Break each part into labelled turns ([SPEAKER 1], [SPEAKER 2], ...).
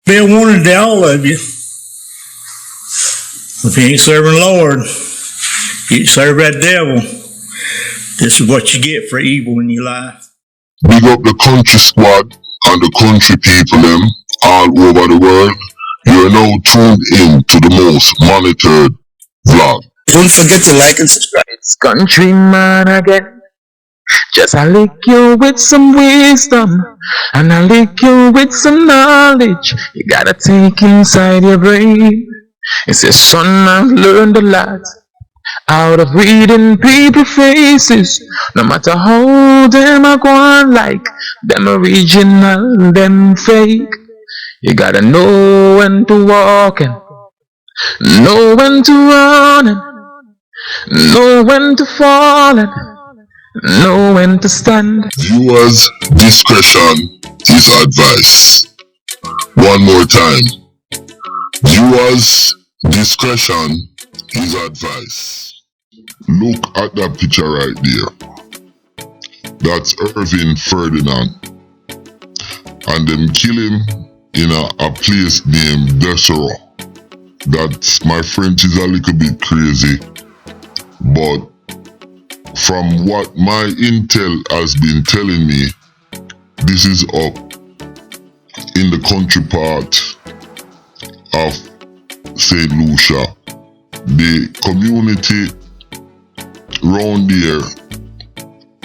[SPEAKER 1] Be a warning to all of you. If you ain't serving the Lord, you serve that devil. This is what you get for evil in your life.
[SPEAKER 2] Big up the country squad and the country people them all over the world. You are now tuned in to the most monitored vlog.
[SPEAKER 3] Don't forget to like and subscribe.
[SPEAKER 4] It's Countryman again. Just I lick you with some wisdom, and I lick you with some knowledge. You gotta take inside your brain. It says, son, I've learned a lot out of reading people faces. No matter how them I go on, like them original, them fake. You gotta know when to walk and know when to run and know when to fall and know when to stand.
[SPEAKER 2] Viewers' discretion is advised. One more time. Viewers' discretion is advised. Look at that picture right there. That's Irvin Ferdinand. And them kill him in a place named Desruisseaux. That, my French is a little bit crazy, but from what my intel has been telling me, this is up in the country part of St. Lucia. The community round there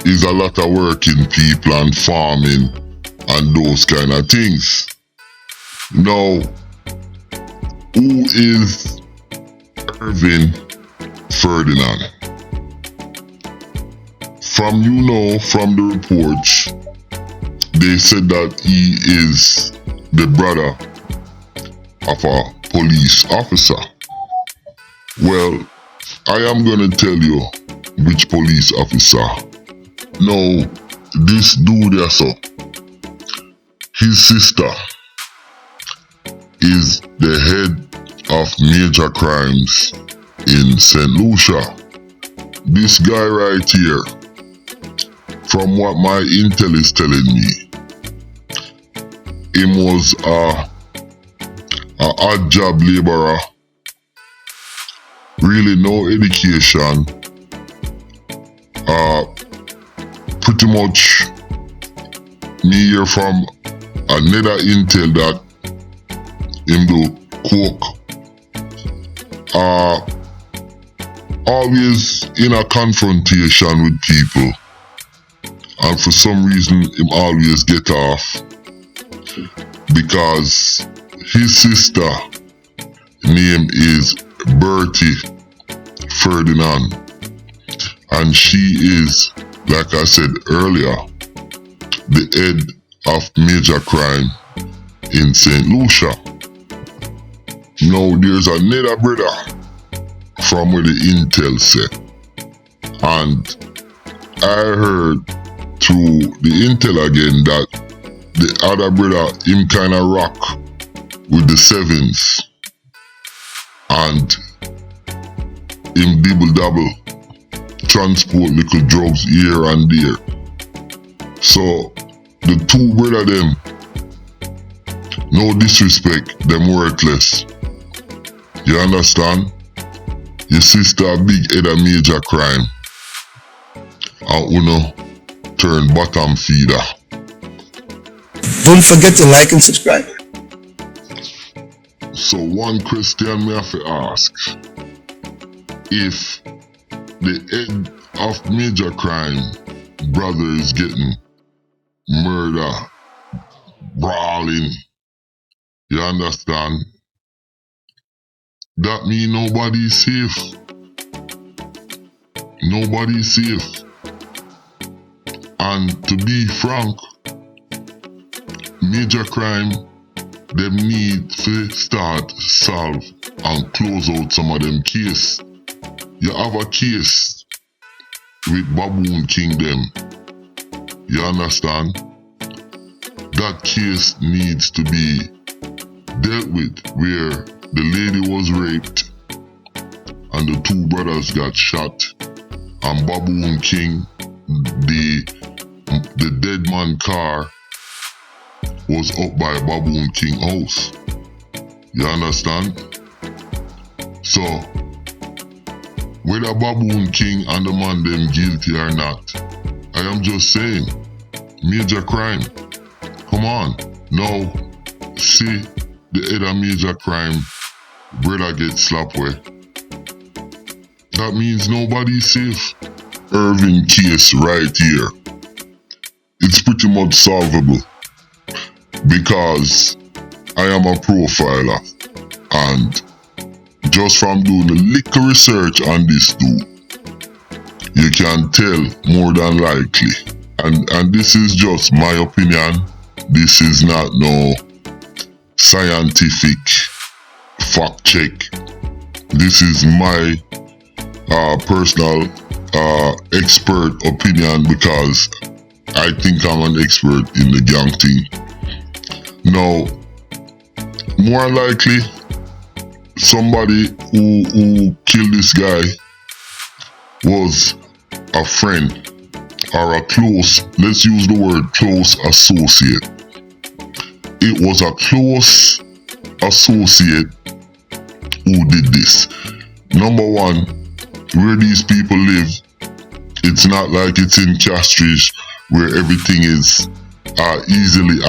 [SPEAKER 2] is a lot of working people and farming and those kind of things. Now, who is Irvin Ferdinand? From from the reports, they said that he is the brother of a police officer. Well, I am gonna tell you which police officer. Now, this dude here, so his sister is the head of major crimes in St. Lucia. This guy right here, from what my intel is telling me, he was a odd job laborer, really no education, pretty much me hear from another intel that him do coke, always in a confrontation with people, and for some reason him always get off because his sister name is Bertie Ferdinand, and she is, like I said earlier, the head of major crime in St. Lucia. Now there's another brother from where the intel said, and I heard through the intel again that the other brother him kinda rock with the sevens and him dibble double transport little drugs here and there. So the two brother them, no disrespect, them worthless. You understand? Your sister a big head of major crime, and uno turn bottom feeder.
[SPEAKER 3] Don't forget to like and subscribe.
[SPEAKER 2] So one question me have to ask: if the head of major crime brother is getting murder, brawling, you understand? That mean nobody is safe. Nobody is safe. And to be frank, major crime, them need to start solve and close out some of them case. You have a case with Baboon King them. You understand? That case needs to be dealt with, where the lady was raped and the two brothers got shot, and Baboon King, the dead man car was up by Baboon King house. You understand? So, whether Baboon King and the man them guilty or not, I am just saying, major crime. Come on. Now, see the head of major crime, brother get slapped away. That means nobody's safe. Irvin case right here. It's pretty much solvable because I am a profiler, and just from doing a little research on this too, you can tell more than likely. And this is just my opinion. This is not no scientific fact check. This is my personal expert opinion because I think I'm an expert in the gang thing. Now, more likely, somebody who killed this guy was a friend or a close, let's use the word close associate. It was a close associate who did this. Number one, where these people live, it's not like it's in Castries where everything is easily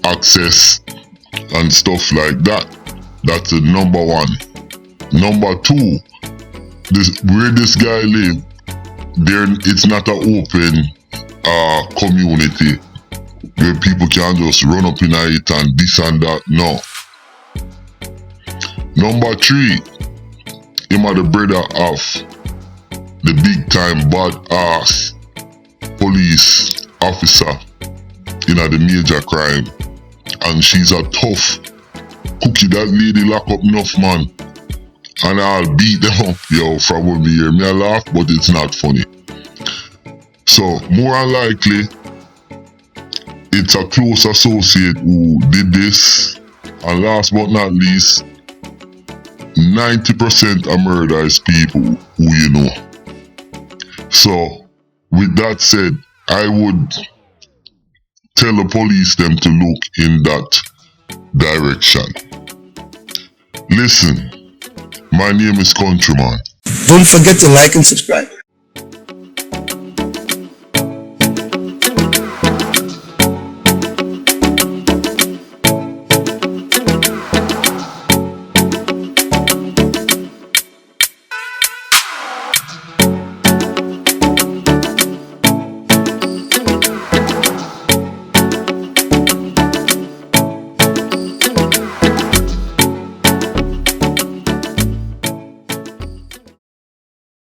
[SPEAKER 2] accessed and stuff like that. That's the number one. Number two, where this guy live, it's not an open community where people can just run up in it and this and that. No. Number three, him are the brother of the big time bad ass police officer in the major crime, and she's a tough cookie. That lady lock up enough man, and I'll beat them up, yo, from over here. Me I laugh, but it's not funny. So more than likely, it's a close associate who did this, and last but not least, 90% of murder is people who you know. So with that said, I would tell the police them to look in that direction. Listen, my name is Countryman.
[SPEAKER 3] Don't forget to like and subscribe.